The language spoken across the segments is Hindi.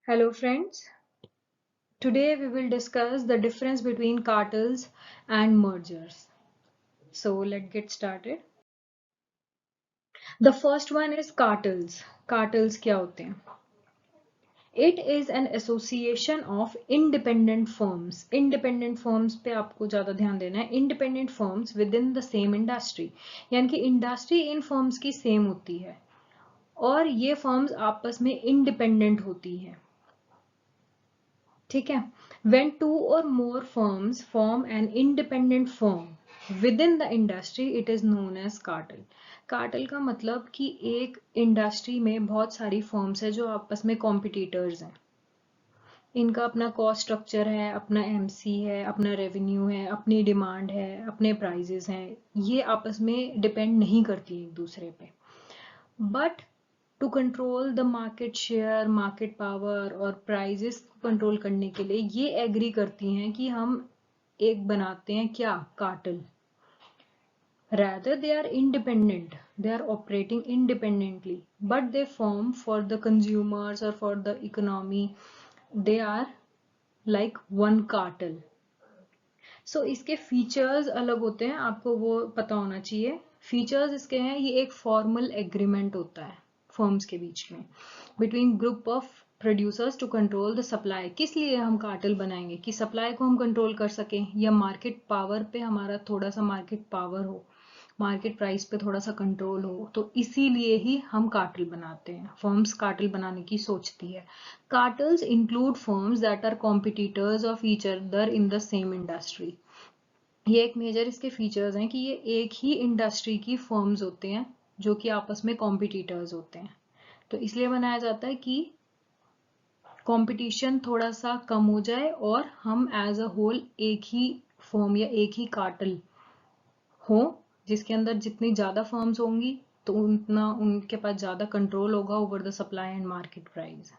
Hello friends, today we will discuss the difference between cartels and mergers. So let's get started. The first one is cartels. Cartels क्या होते हैं? It is an association of independent firms. Independent firms पे आपको ज़्यादा ध्यान देना है. Independent firms within the same industry. यानी कि इंडस्ट्री इन फर्म्स की सेम होती है और ये फर्म्स आपस में इंडिपेंडेंट होती है. ठीक है. When two or more firms form an independent firm within the industry, it is known as cartel. Cartel का मतलब कि एक इंडस्ट्री में बहुत सारी फर्म्स है जो आपस में कॉम्पिटिटर्स हैं. इनका अपना कॉस्ट स्ट्रक्चर है, अपना एमसी है, अपना रेवेन्यू है, अपनी डिमांड है, अपने प्राइजेस हैं. ये आपस में डिपेंड नहीं करती एक दूसरे पे. But to control the market share, market power और प्राइजेस को कंट्रोल करने के लिए ये एग्री करती हैं कि हम एक बनाते हैं क्या, cartel. Rather they are independent, they are operating independently, but they form for the consumers or for the economy, they are like one cartel. So इसके फीचर्स अलग होते हैं, आपको वो पता होना चाहिए. फीचर्स इसके हैं, ये एक फॉर्मल एग्रीमेंट होता है फर्म्स के बीच में between group of producers to control the supply. किस लिए हम कार्टेल बनाएंगे? कि सप्लाई को हम कंट्रोल कर सकें या मार्केट पावर पे हमारा थोड़ा सा मार्केट पावर हो, मार्केट प्राइस पे थोड़ा सा कंट्रोल हो. तो इसीलिए ही हम कार्टेल बनाते हैं, फर्म्स कार्टेल बनाने की सोचती है. Cartels include firms that are competitors of each other in the same industry. ये एक मेजर इसके फीचर्स हैं कि ये एक ही इंडस्ट्री की फर्म्स होते हैं जो कि आपस में कॉम्पिटिटर्स होते हैं. तो इसलिए बनाया जाता है कि कंपटीशन थोड़ा सा कम हो जाए और हम एज अ होल एक ही फर्म या एक ही कार्टेल हो, जिसके अंदर जितनी ज्यादा फर्म्स होंगी तो उतना उनके पास ज्यादा कंट्रोल होगा over the supply and market price.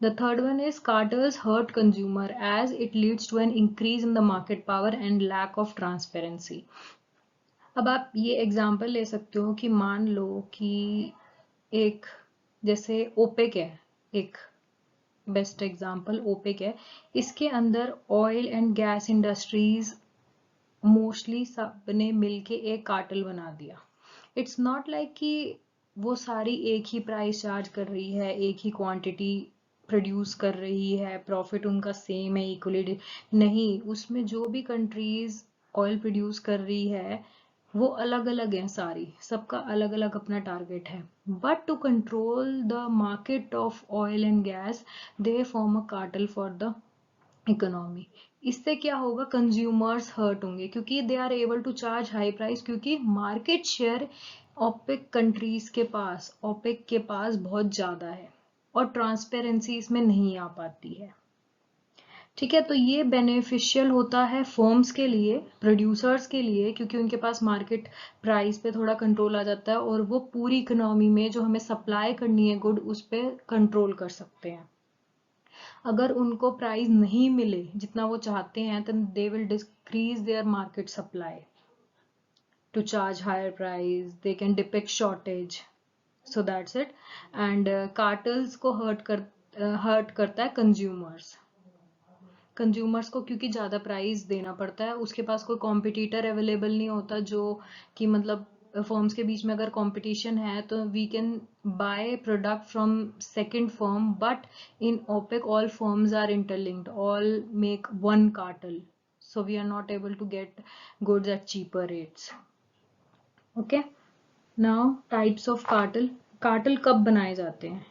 The third one is cartels hurt consumer as it leads to an increase in the market power and lack of transparency. अब आप ये एग्जांपल ले सकते हो कि मान लो कि एक जैसे ओपेक है, एक बेस्ट एग्जांपल ओपेक है. इसके अंदर oil and gas industries mostly सबने मिलके एक कार्टेल बना दिया. इट्स नॉट लाइक कि वो सारी एक ही प्राइस चार्ज कर रही है, एक ही क्वांटिटी प्रोड्यूस कर रही है, प्रॉफिट उनका सेम है, इक्वली नहीं. उसमें जो भी कंट्रीज ऑयल प्रोड्यूस कर रही है वो अलग अलग है सारी, सबका अलग अलग अपना टारगेट है. But to control the market of oil and gas they form a cartel for the economy. इससे क्या होगा, कंज्यूमर्स हर्ट होंगे क्योंकि दे are able to charge high price, क्योंकि मार्केट शेयर ओपेक कंट्रीज के पास, ओपेक के पास बहुत ज्यादा है और ट्रांसपेरेंसी इसमें नहीं आ पाती है. ठीक है. तो ये बेनिफिशियल होता है फर्म्स के लिए, प्रोड्यूसर्स के लिए, क्योंकि उनके पास मार्केट प्राइस पे थोड़ा कंट्रोल आ जाता है और वो पूरी इकोनॉमी में जो हमें सप्लाई करनी है गुड उस पर कंट्रोल कर सकते हैं. अगर उनको प्राइस नहीं मिले जितना वो चाहते हैं तो they will decrease their market supply to charge higher price, they can depict shortage. So that's it. And cartels को हर्ट करता है कंज्यूमर्स को, क्योंकि ज़्यादा प्राइस देना पड़ता है, उसके पास कोई कॉम्पिटिटर अवेलेबल नहीं होता जो कि मतलब फर्म्स के बीच में अगर कंपटीशन है तो we can buy product from second firm, but in OPEC all firms are interlinked, all make one cartel, so we are not able to get goods at cheaper rates. Okay, now types of cartel. Cartel कब बनाए जाते हैं?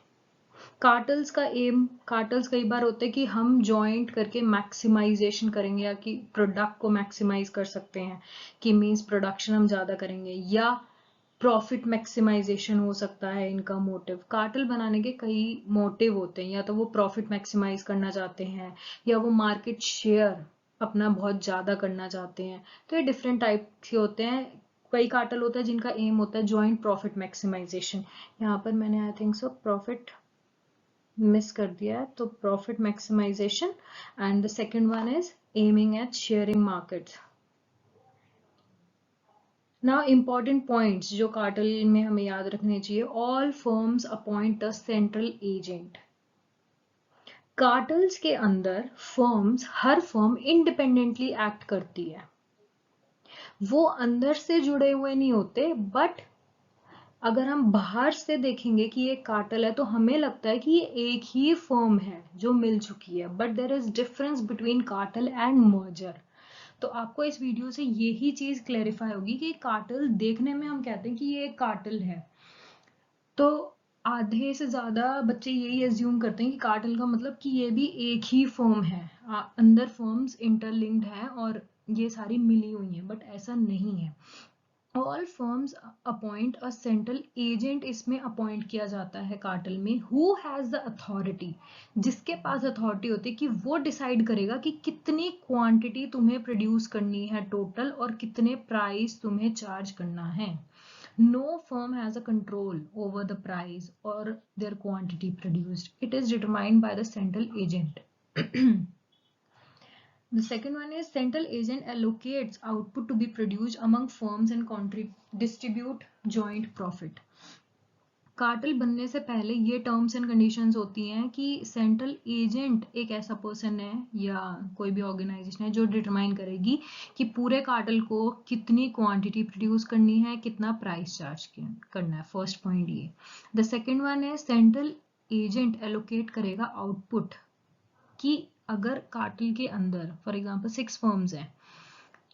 कार्टल्स कई बार होते हैं कि हम जॉइंट करके मैक्सिमाइजेशन करेंगे या कि प्रोडक्ट को मैक्सिमाइज कर सकते हैं, कि मींस प्रोडक्शन हम ज्यादा करेंगे, या प्रॉफिट मैक्सिमाइजेशन हो सकता है इनका मोटिव. कार्टेल बनाने के कई मोटिव होते हैं, या तो वो प्रॉफिट मैक्सिमाइज करना चाहते हैं या वो मार्केट शेयर अपना बहुत ज्यादा करना चाहते हैं. तो ये डिफरेंट टाइप के होते हैं. कई कार्टेल होता है जिनका एम होता है जॉइंट प्रॉफिट मैक्सिमाइजेशन. यहाँ पर मैंने I think so profit miss कर दिया है, तो profit maximization. And the second one is aiming at sharing markets. Now important points जो कार्टेल में हमें याद रखने चाहिए. All firms appoint a central agent. Cartels के अंदर फर्म्स, हर फर्म इंडिपेंडेंटली एक्ट करती है, वो अंदर से जुड़े हुए नहीं होते, बट अगर हम बाहर से देखेंगे कि ये कार्टल है तो हमें लगता है कि ये एक ही फर्म है जो मिल चुकी है, but there is difference between cartel and merger. तो आपको इस वीडियो से यही चीज क्लैरिफाई होगी कि कार्टल देखने में हम कहते हैं कि ये एक कार्टल है, तो आधे से ज्यादा बच्चे यही एज्यूम करते हैं कि कार्टल का मतलब कि ये भी एक ही फर्म है, अंदर फर्म्स इंटरलिंक्ड हैं और ये सारी मिली हुई हैं, बट ऐसा नहीं है। All firms appoint a central agent, इसमें अपॉइंट किया जाता है कार्टल में, हु हैज द अथॉरिटी, जिसके पास अथॉरिटी होती है कि वो डिसाइड करेगा कि कितनी क्वांटिटी तुम्हें प्रोड्यूस करनी है टोटल और कितने प्राइस तुम्हें चार्ज करना है। No firm has a control over the price or their quantity produced. It is determined by the central agent. The second one is central agent allocates output to be produced among firms and distribute joint profit. Cartel बनने से पहले ये टर्म्स एंड कंडीशंस होती हैं कि सेंट्रल एजेंट एक ऐसा पर्सन है या कोई भी ऑर्गेनाइजेशन है जो डिटरमाइन करेगी कि पूरे कार्टल को कितनी क्वांटिटी प्रोड्यूस करनी है, कितना प्राइस चार्ज करना है। फर्स्ट पॉइंट ये। द सेकंड वन है सेंट्रल एजेंट एलोकेट करेगा आउटपुट, कि अगर कार्टल के अंदर फॉर एग्जांपल 6 फर्म्स हैं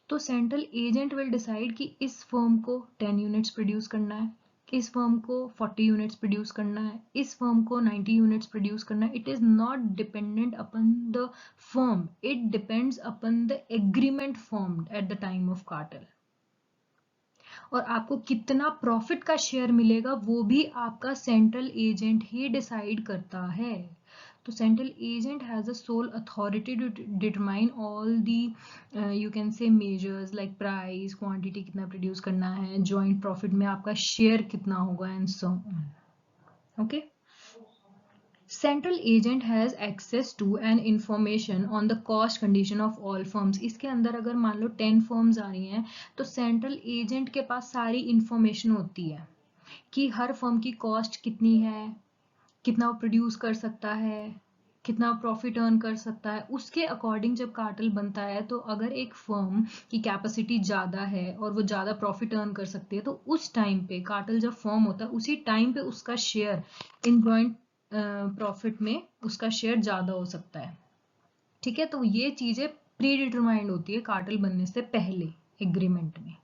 तो सेंट्रल एजेंट विल डिसाइड कि इस फर्म को 10 यूनिट्स प्रोड्यूस करना है, इस फर्म को 40 यूनिट्स प्रोड्यूस करना है, इस फर्म को 90 यूनिट्स प्रोड्यूस करना है। It is not dependent upon the firm, it depends upon the agreement formed at the time of cartel. और आपको कितना प्रॉफिट का शेयर मिलेगा वो भी आपका सेंट्रल एजेंट ही डिसाइड करता है। तो central agent has a sole authority to determine all the you can say measures like price, quantity कितना प्रोड्यूस करना है, जॉइंट प्रॉफिट में आपका शेयर कितना होगा and so on. Okay, central agent has access to and information on the cost condition of all firms. इसके अंदर अगर मान लो 10 फर्म्स आ रही हैं तो सेंट्रल एजेंट के पास सारी इंफॉर्मेशन होती है कि हर फर्म की कॉस्ट कितनी है, कितना वो प्रोड्यूस कर सकता है, कितना प्रॉफिट अर्न कर सकता है। उसके अकॉर्डिंग जब कार्टल बनता है तो अगर एक फर्म की कैपेसिटी ज़्यादा है और वो ज़्यादा प्रॉफिट अर्न कर सकती है तो उस टाइम पे कार्टल जब फॉर्म होता है उसी टाइम पे उसका शेयर इन जॉइंट प्रॉफिट में उसका शेयर ज़्यादा हो सकता है। ठीक है, तो ये चीज़ें प्री डिटरमाइंड होती है कार्टल बनने से पहले एग्रीमेंट में।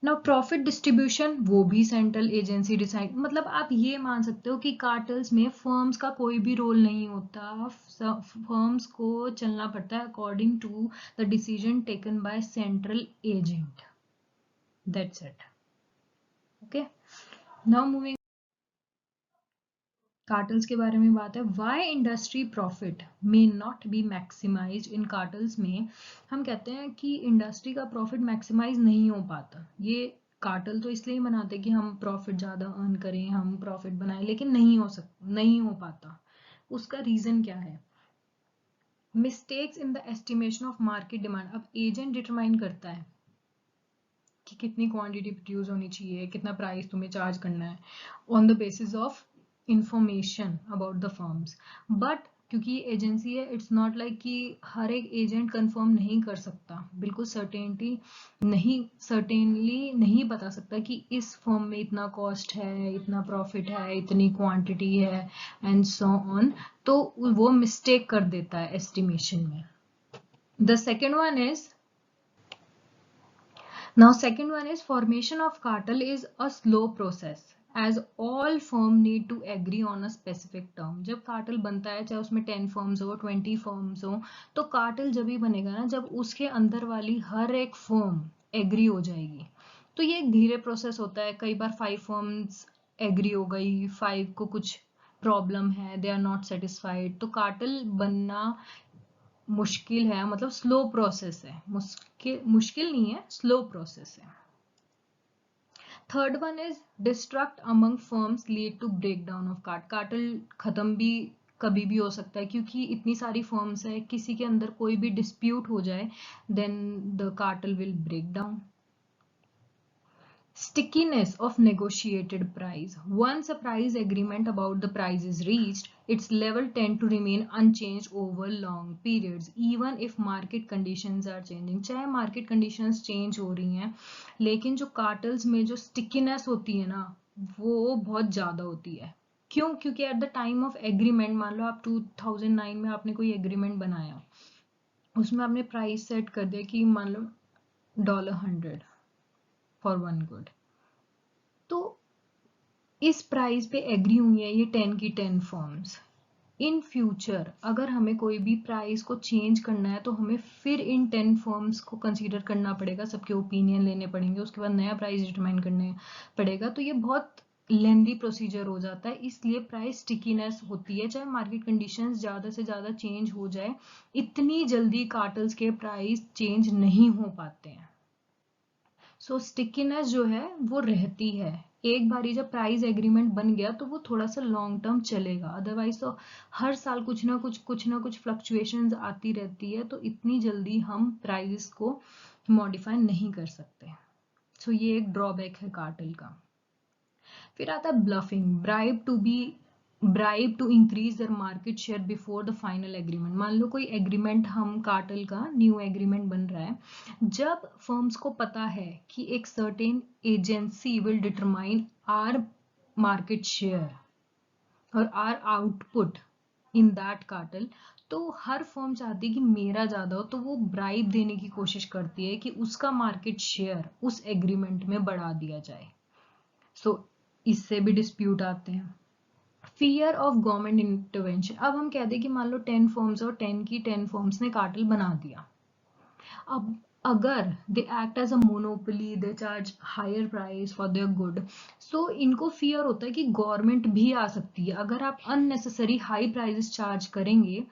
नाउ प्रॉफिट डिस्ट्रीब्यूशन वो भी सेंट्रल एजेंसी डिसाइड, मतलब आप ये मान सकते हो कि कार्टल्स में फर्म्स का कोई भी रोल नहीं होता, फर्म्स को चलना पड़ता है according to the decision taken by central agent. That's it. Okay, now moving cartels के बारे में बात है। Why industry profit may not be maximize in cartels में हम कहते हैं कि इंडस्ट्री का प्रॉफिट मैक्सिमाइज नहीं हो पाता। ये कार्टल तो इसलिए बनाते हैं कि हम प्रॉफिट ज़्यादा अर्न करें, हम प्रॉफिट बनाएं, लेकिन नहीं हो पाता। उसका रीज़न क्या है? Mistakes in the estimation of market demand. अब एजेंट डिटरमाइन करता है कि कितनी क्वांटिटी प्रोड्यूस होनी चाहिए, कितना प्राइस तुम्हें चार्ज करना है on the basis of information about the firms. But क्योंकि ये एजेंसी है, इट्स नॉट लाइक कि हर एक एजेंट कंफर्म नहीं कर सकता, बिल्कुल सर्टेनली नहीं बता सकता कि इस फर्म में इतना कॉस्ट है, इतना प्रॉफिट है, इतनी क्वांटिटी है एंड सो ऑन। तो वो मिस्टेक कर देता है एस्टिमेशन में। The second one is Now, second one is formation of cartel is a slow process as all firm need to agree on a specific term. जब कार्टल बनता है, चाहे उसमें 10 फर्म्स हो, 20 फर्म्स हो, तो कार्टल जब ही बनेगा ना जब उसके अंदर वाली हर एक फर्म एग्री हो जाएगी। तो ये एक धीरे प्रोसेस होता है। कई बार 5 फर्म्स एग्री हो गई, 5 को कुछ प्रॉब्लम है, दे आर नॉट सेटिस्फाइड, तो कार्टल बनना मुश्किल है, मतलब स्लो प्रोसेस है। मुश्किल नहीं है, स्लो प्रोसेस है। Third one is distrust among firms lead to break down of cartel खत्म भी कभी भी हो सकता है क्योंकि इतनी सारी फर्म्स है, किसी के अंदर कोई भी डिस्प्यूट हो जाए then the cartel will break down. Stickiness of negotiated price. Once a price agreement about the price is reached, its level tend to remain unchanged over long periods, even if market conditions are changing. चाहे market conditions change हो रही हैं, लेकिन जो cartels में जो stickiness होती है ना, वो बहुत ज़्यादा होती है. क्यों? क्योंकि at the time of agreement, मान लो आप 2009 में आपने कोई agreement बनाया, उसमें आपने प्राइस सेट कर दिया कि मान लो $100 फॉर वन गुड, तो इस प्राइस पे एग्री हुई है ये 10 की 10 फर्म्स. इन फ्यूचर अगर हमें कोई भी प्राइस को चेंज करना है तो हमें फिर इन 10 फर्म्स को कंसीडर करना पड़ेगा, सबके ओपिनियन लेने पड़ेंगे, उसके बाद नया प्राइस डिटरमाइन करने पड़ेगा. तो ये बहुत लेंदी प्रोसीजर हो जाता है, इसलिए प्राइस स्टिकीनेस होती है. चाहे मार्केट कंडीशंस ज़्यादा से ज़्यादा चेंज हो जाए, इतनी जल्दी कार्टल्स के प्राइस चेंज नहीं हो पाते हैं. सो स्टिकीनेस जो है वो रहती है. एक बारी जब प्राइस एग्रीमेंट बन गया तो वो थोड़ा सा लॉन्ग टर्म चलेगा, अदरवाइज तो हर साल कुछ ना कुछ फ्लक्चुएशंस आती रहती है, तो इतनी जल्दी हम प्राइस को मॉडिफाई नहीं कर सकते. सो ये एक ड्रॉबैक है कार्टेल का. फिर आता है bluffing. Bribe to increase their market share before the final agreement. मान लो कोई एग्रीमेंट हम कार्टेल का न्यू एग्रीमेंट बन रहा है, जब फर्म्स को पता है कि एक certain agency will determine our market share और our output in that cartel, तो हर फर्म चाहती है कि मेरा ज्यादा हो, तो वो ब्राइब देने की कोशिश करती है कि उसका मार्केट शेयर उस एग्रीमेंट में बढ़ा दिया जाए. सो इससे भी डिस्प्यूट आते हैं. Fear of government intervention. अब हम कहते हैं कि मान लो 10 फर्म्स और 10 की 10 फर्म्स ने कार्टेल बना दिया. अब अगर they act as a monopoly, they charge higher price for their good, so इनको फियर होता है कि गवर्नमेंट भी आ सकती है. अगर आप अननेसेसरी हाई प्राइसेस चार्ज करेंगे,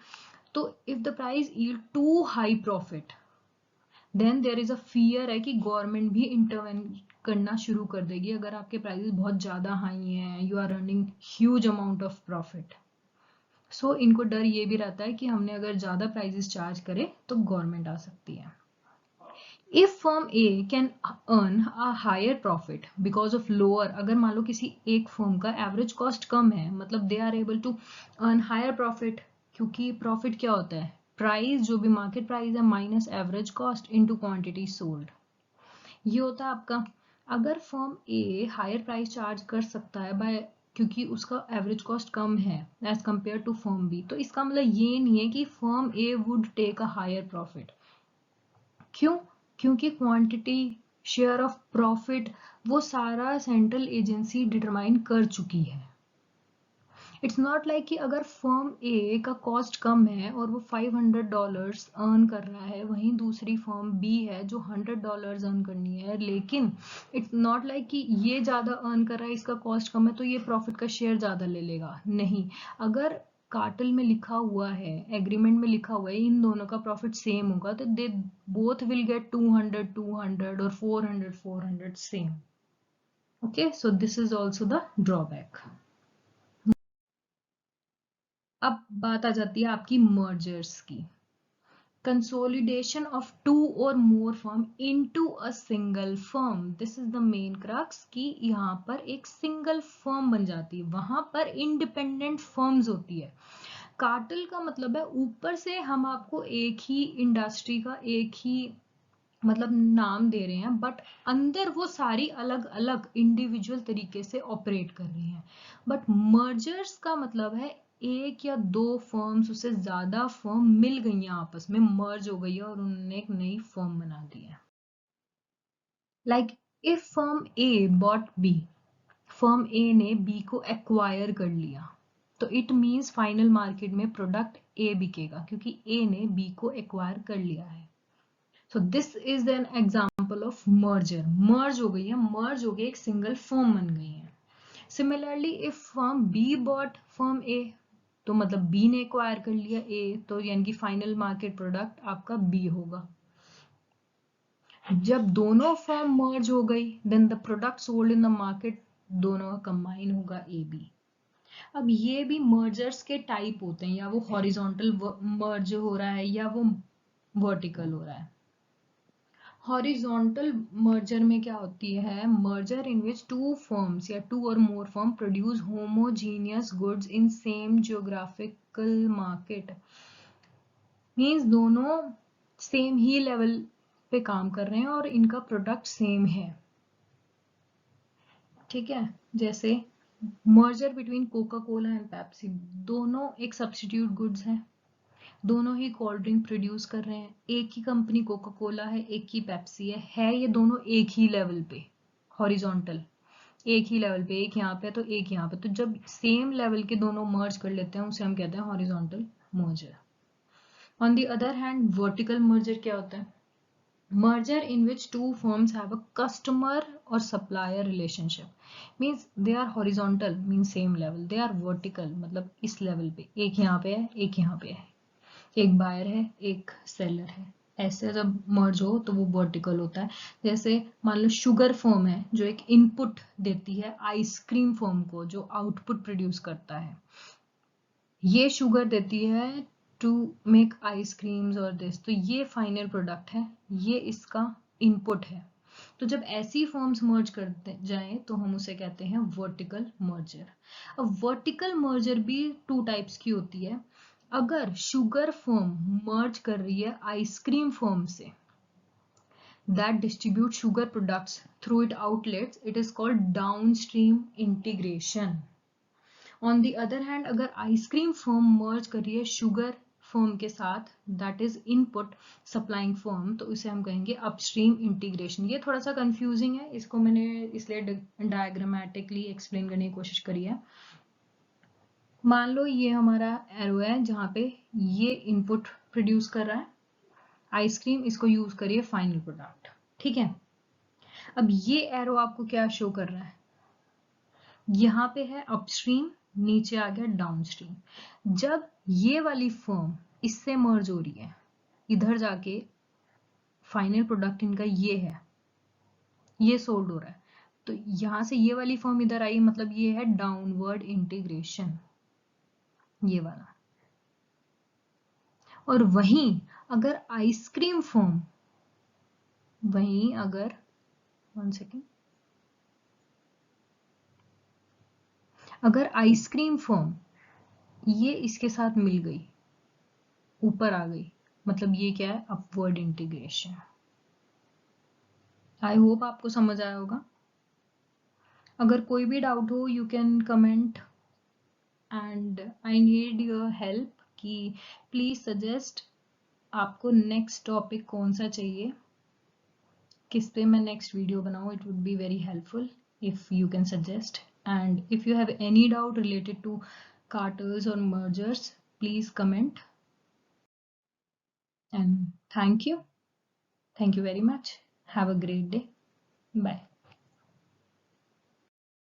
तो if the price yield to high profit, then there is a fear है कि गवर्नमेंट भी इंटरवेन करना शुरू कर देगी. अगर आपके प्राइसेस बहुत ज़्यादा हाई हैं, you are earning huge amount of profit, so इनको डर ये भी रहता है कि हमने अगर ज़्यादा प्राइसेस चार्ज करे तो गवर्नमेंट आ सकती है. If firm A can earn a higher profit because of lower, अगर मान लो किसी एक फर्म का एवरेज कॉस्ट कम है, मतलब they are able to earn higher profit, क्योंकि प्रॉफिट क्या होता है, प्राइस जो भी मार्केट प्राइस है minus average cost into quantity sold, ये होता है आपका. अगर firm A higher price charge कर सकता है बाय, क्योंकि उसका एवरेज कॉस्ट कम है as compare to firm B, तो इसका मतलब ये नहीं है कि firm A would take a higher profit. क्यों? क्योंकि क्वांटिटी, शेयर ऑफ प्रॉफिट, वो सारा सेंट्रल एजेंसी डिटरमाइन कर चुकी है. इट्स नॉट लाइक कि अगर फर्म ए का कॉस्ट कम है और वो $500 अर्न कर रहा है, वहीं दूसरी फर्म बी है जो $100 अर्न करनी है, लेकिन इट्स नॉट लाइक कि ये ज़्यादा अर्न कर रहा है, इसका कॉस्ट कम है, तो ये प्रॉफिट का शेयर ज़्यादा ले लेगा. नहीं, अगर कार्टेल में लिखा हुआ है, एग्रीमेंट में लिखा हुआ है इन दोनों का प्रॉफिट सेम होगा, तो दे बोथ विल गेट 200 और 400 same. Okay, so this is also the drawback. अब बात आ जाती है आपकी मर्जर्स की. कंसोलिडेशन ऑफ टू और more firm into a single firm. This is the main crux कि यहाँ पर एक सिंगल फर्म बन जाती है, वहां पर इंडिपेंडेंट फर्म्स होती है. कार्टेल का मतलब है ऊपर से हम आपको एक ही इंडस्ट्री का एक ही मतलब नाम दे रहे हैं, बट अंदर वो सारी अलग अलग इंडिविजुअल तरीके से ऑपरेट कर रही हैं. बट मर्जर्स का मतलब है एक या दो फर्म्स, उससे ज्यादा फर्म मिल गई हैं, आपस में मर्ज हो गई है और उन्होंने एक नई फर्म बना दी है. Like if firm A bought B, firm A ने बी को एक्वायर कर लिया, तो इट मीन्स फाइनल मार्केट में प्रोडक्ट ए बिकेगा, क्योंकि ए ने बी को एक्वायर कर लिया है. So this is an example of merger. Merge हो गई है, merge हो गई, एक सिंगल फर्म बन गई है. Similarly, if firm B bought firm A, तो मतलब B ने एक्वायर कर लिया A, तो यानी कि फाइनल मार्केट प्रोडक्ट आपका B होगा. जब दोनों फर्म मर्ज हो गई, then the product sold in the market दोनों का कंबाइन होगा AB. अब ये भी मर्जर्स के टाइप होते हैं, या वो हॉरिजॉन्टल मर्ज हो रहा है या वो वर्टिकल हो रहा है. हॉरिजॉन्टल मर्जर में क्या होती है? Merger in which two firms या टू और more firm produce homogeneous goods in same geographical market. Means दोनों सेम ही लेवल पे काम कर रहे हैं और इनका प्रोडक्ट सेम है, ठीक है। जैसे merger between Coca Cola and Pepsi, दोनों एक सब्स्टिट्यूट गुड्स हैं, दोनों ही कोल्ड ड्रिंक प्रोड्यूस कर रहे हैं, एक ही कंपनी कोका कोला है, एक ही पेप्सी है ये दोनों एक ही लेवल पे, हॉरिजॉन्टल एक ही लेवल पे, एक यहाँ पे तो एक यहाँ पे, तो जब सेम लेवल के दोनों मर्ज कर लेते हैं उसे हम कहते हैं horizontal merger. On the other hand vertical merger क्या होता है? merger in which two firms have a customer or supplier relationship, means they are horizontal means same level, they are vertical मतलब इस level पे, एक यहाँ पे है एक यहाँ पे है, एक बायर है एक सेलर है, ऐसे जब मर्ज हो तो वो वर्टिकल होता है। जैसे मान लो शुगर फर्म है जो एक इनपुट देती है आइसक्रीम फर्म को जो आउटपुट प्रोड्यूस करता है, ये शुगर देती है टू मेक आइसक्रीम्स और दिस, तो ये फाइनल प्रोडक्ट है, ये इसका इनपुट है। तो जब ऐसी फॉर्म्स मर्ज करते जाएं तो हम उसे कहते हैं वर्टिकल मर्जर। अब वर्टिकल मर्जर भी टू टाइप्स की होती है। अगर शुगर फर्म मर्ज कर रही है आइसक्रीम फर्म से that distribute sugar products through its outlets, it is called downstream integration. On the other hand अगर आइसक्रीम फर्म मर्ज कर रही है शुगर फर्म के साथ, that is input supplying firm, तो इसे हम कहेंगे अपस्ट्रीम इंटीग्रेशन। ये थोड़ा सा कंफ्यूजिंग है, इसको मैंने इसलिए डायग्रामेटिकली एक्सप्लेन करने की कोशिश करी है। मान लो ये हमारा एरो है जहाँ पे ये इनपुट प्रोड्यूस कर रहा है आइसक्रीम, इसको यूज करिए फाइनल प्रोडक्ट, ठीक है। अब ये एरो आपको क्या शो कर रहा है? यहाँ पे है अपस्ट्रीम, नीचे आ गया डाउनस्ट्रीम। जब ये वाली फर्म इससे मर्ज हो रही है, इधर जाके फाइनल प्रोडक्ट इनका ये है, ये सोल्ड हो रहा है, तो यहां से ये वाली फर्म इधर आई, मतलब ये है डाउनवर्ड इंटीग्रेशन, ये वाला। और वहीं अगर आइसक्रीम फर्म, वहीं अगर 1 सेकेंड, अगर आइसक्रीम फर्म ये इसके साथ मिल गई, ऊपर आ गई, मतलब ये क्या है? Upward integration. आई होप आपको समझ आया होगा। अगर कोई भी डाउट हो you can comment and I need your help कि प्लीज सजेस्ट आपको नेक्स्ट टॉपिक कौन सा चाहिए, किस पे मैं नेक्स्ट वीडियो बनाऊं। It would be very helpful if you can suggest, and if you have any doubt related to cartels or mergers, please comment. And thank you very much. Have a great day. Bye.